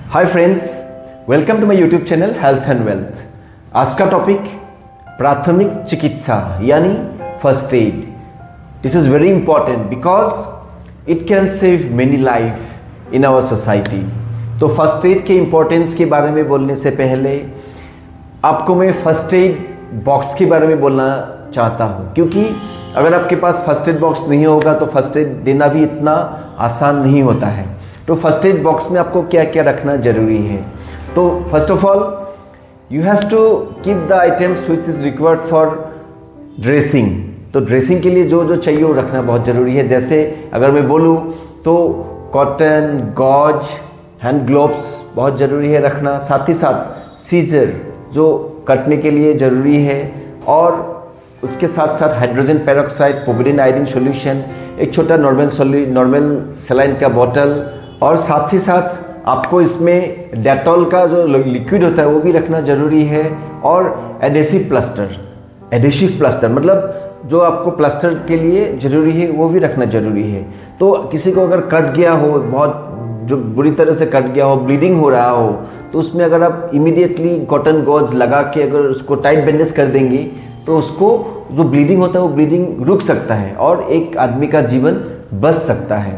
Hi friends, welcome to my YouTube channel health and wealth. आज का topic प्राथमिक चिकित्सा यानी first aid. This is very important because it can save many life in our society. तो first aid के importance के बारे में बोलने से पहले आपको मैं फर्स्ट एड बॉक्स के बारे में बोलना चाहता हूँ, क्योंकि अगर आपके पास फर्स्ट एड बॉक्स नहीं होगा तो फर्स्ट एड देना भी इतना आसान नहीं होता है। तो फर्स्ट एड बॉक्स में आपको क्या क्या रखना जरूरी है। तो first of all you have to keep the items which is required for dressing. तो ड्रेसिंग के लिए जो जो चाहिए वो रखना बहुत ज़रूरी है। जैसे अगर मैं बोलूँ तो कॉटन, गॉज, हैंड ग्लोव्स बहुत ज़रूरी है रखना। साथ ही साथ सीजर जो कटने के लिए ज़रूरी है, और उसके साथ साथ hydrogen peroxide, povidone iodine solution, एक छोटा नॉर्मल सलाइन का बोतल, और साथ ही साथ आपको इसमें डेटॉल का जो लिक्विड होता है वो भी रखना ज़रूरी है। और एडेसिव प्लास्टर मतलब जो आपको प्लास्टर के लिए ज़रूरी है वो भी रखना ज़रूरी है। तो किसी को अगर कट गया हो, बहुत जो बुरी तरह से कट गया हो, ब्लीडिंग हो रहा हो, तो उसमें अगर आप इमीडिएटली कॉटन गॉज लगा के अगर उसको टाइट बैंडेज कर देंगे तो उसको जो ब्लीडिंग होता है वो ब्लीडिंग रुक सकता है और एक आदमी का जीवन बच सकता है।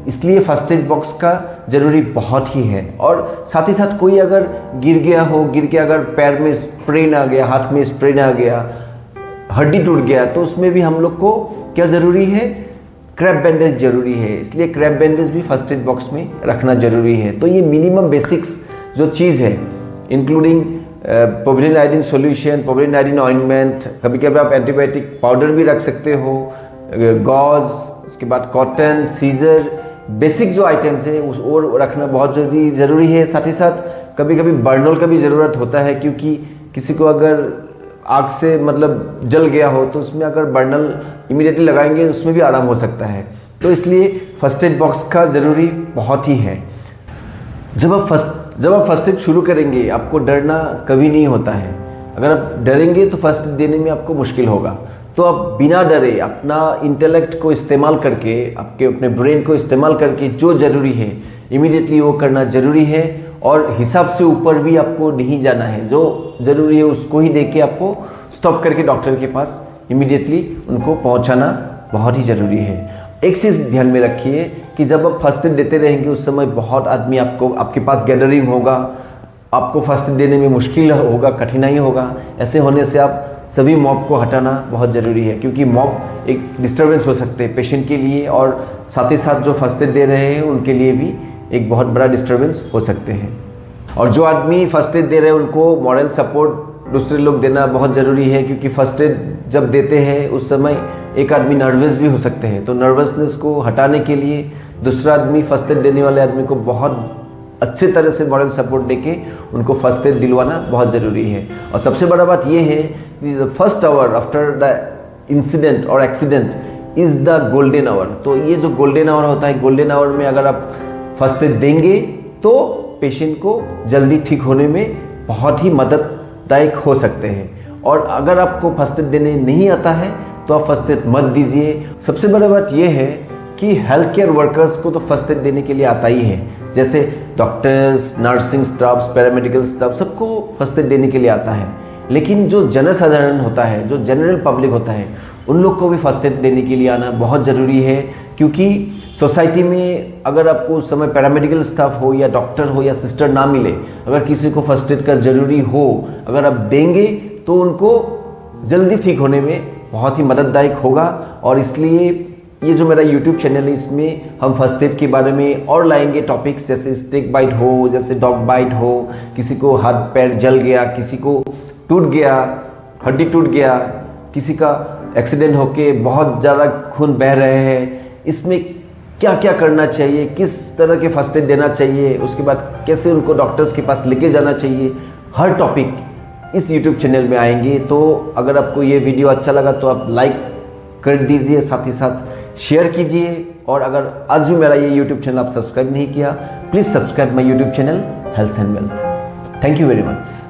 इसलिए फर्स्ट एड बॉक्स का ज़रूरी बहुत ही है। और साथ ही साथ कोई अगर गिर के अगर पैर में स्प्रेन आ गया, हाथ में स्प्रेन आ गया, हड्डी टूट गया, तो उसमें भी हम लोग को क्या ज़रूरी है, क्रैप बैंडेज ज़रूरी है। इसलिए क्रैप बैंडेज भी फर्स्ट एड बॉक्स में रखना ज़रूरी है। तो ये मिनिमम बेसिक्स जो चीज़ है, including povidone iodine solution, povidone iodine ointment, कभी कभी आप एंटीबायोटिक पाउडर भी रख सकते हो, गॉज, उसके बाद कॉटन, सीजर, बेसिक जो आइटम्स है वो रखना बहुत ज़रूरी है। साथ ही साथ कभी कभी बर्नॉल का भी ज़रूरत होता है, क्योंकि किसी को अगर आग से मतलब जल गया हो तो उसमें अगर बर्नल इमीडिएटली लगाएंगे उसमें भी आराम हो सकता है। तो इसलिए फर्स्ट एड बॉक्स का ज़रूरी बहुत ही है। जब आप फर्स्ट एड शुरू करेंगे आपको डरना कभी नहीं होता है। अगर आप डरेंगे तो फर्स्ट एड देने में आपको मुश्किल होगा। तो आप बिना डरे अपना इंटेलेक्ट को इस्तेमाल करके, अपने ब्रेन को इस्तेमाल करके जो ज़रूरी है इमीडिएटली वो करना ज़रूरी है। और हिसाब से ऊपर भी आपको नहीं जाना है, जो ज़रूरी है उसको ही देके आपको स्टॉप करके डॉक्टर के पास इमीडिएटली उनको पहुंचाना बहुत ही ज़रूरी है। एक चीज़ ध्यान में रखिए कि जब आप फर्स्ट एड देते रहेंगे उस समय बहुत आदमी आपके पास गैदरिंग होगा, आपको फर्स्ट एड देने में मुश्किल होगा, कठिनाई होगा। ऐसे होने से आप सभी मॉब को हटाना बहुत ज़रूरी है, क्योंकि मॉब एक डिस्टर्बेंस हो सकते हैं पेशेंट के लिए, और साथ ही साथ जो फर्स्ट एड दे रहे हैं उनके लिए भी एक बहुत बड़ा डिस्टर्बेंस हो सकते हैं। और जो आदमी फर्स्ट एड दे रहे हैं उनको मॉरल सपोर्ट दूसरे लोग देना बहुत ज़रूरी है, क्योंकि फर्स्ट एड जब देते हैं उस समय एक आदमी नर्वस भी हो सकते हैं। तो नर्वसनेस को हटाने के लिए दूसरा आदमी, फर्स्ट एड देने वाले आदमी को बहुत अच्छे तरह से मॉरल सपोर्ट देके उनको फर्स्ट एड दिलवाना बहुत ज़रूरी है। और सबसे बड़ा बात यह है कि the first hour after the incident or accident is the golden hour. तो ये जो गोल्डन आवर होता है, गोल्डन आवर में अगर आप फर्स्ट एड देंगे तो पेशेंट को जल्दी ठीक होने में बहुत ही मदददायक हो सकते हैं। और अगर आपको फर्स्ट एड देने नहीं आता है तो आप फर्स्ट एड मत दीजिए। सबसे बड़ी बात यह है कि हेल्थ केयर वर्कर्स को तो फर्स्ट एड देने के लिए आता ही है, जैसे doctors, nursing staff, paramedical staff, सबको फर्स्ट एड देने के लिए आता है। लेकिन जो जनसाधारण होता है, जो जनरल पब्लिक होता है, उन लोग को भी फर्स्ट एड देने के लिए आना बहुत ज़रूरी है। क्योंकि सोसाइटी में अगर आपको उस समय पैरामेडिकल स्टाफ हो या डॉक्टर हो या सिस्टर ना मिले, अगर किसी को फर्स्ट एड का ज़रूरी हो, अगर आप देंगे तो उनको जल्दी ठीक होने में बहुत ही मदददायक होगा। और इसलिए ये जो मेरा YouTube चैनल है इसमें हम फर्स्ट एड के बारे में और लाएंगे टॉपिक्स, जैसे स्नेक बाइट हो, जैसे डॉग बाइट हो, किसी को हाथ पैर जल गया, किसी को टूट गया, हड्डी टूट गया, किसी का एक्सीडेंट होके बहुत ज़्यादा खून बह रहे हैं, इसमें क्या क्या करना चाहिए, किस तरह के फर्स्ट एड देना चाहिए, उसके बाद कैसे उनको डॉक्टर्स के पास लेके जाना चाहिए, हर टॉपिक इस YouTube चैनल में आएंगे। तो अगर आपको ये वीडियो अच्छा लगा तो आप लाइक कर दीजिए, साथ ही साथ शेयर कीजिए। और अगर आज भी मेरा ये YouTube चैनल आप सब्सक्राइब नहीं किया, please subscribe my YouTube channel health and wealth. Thank you very much.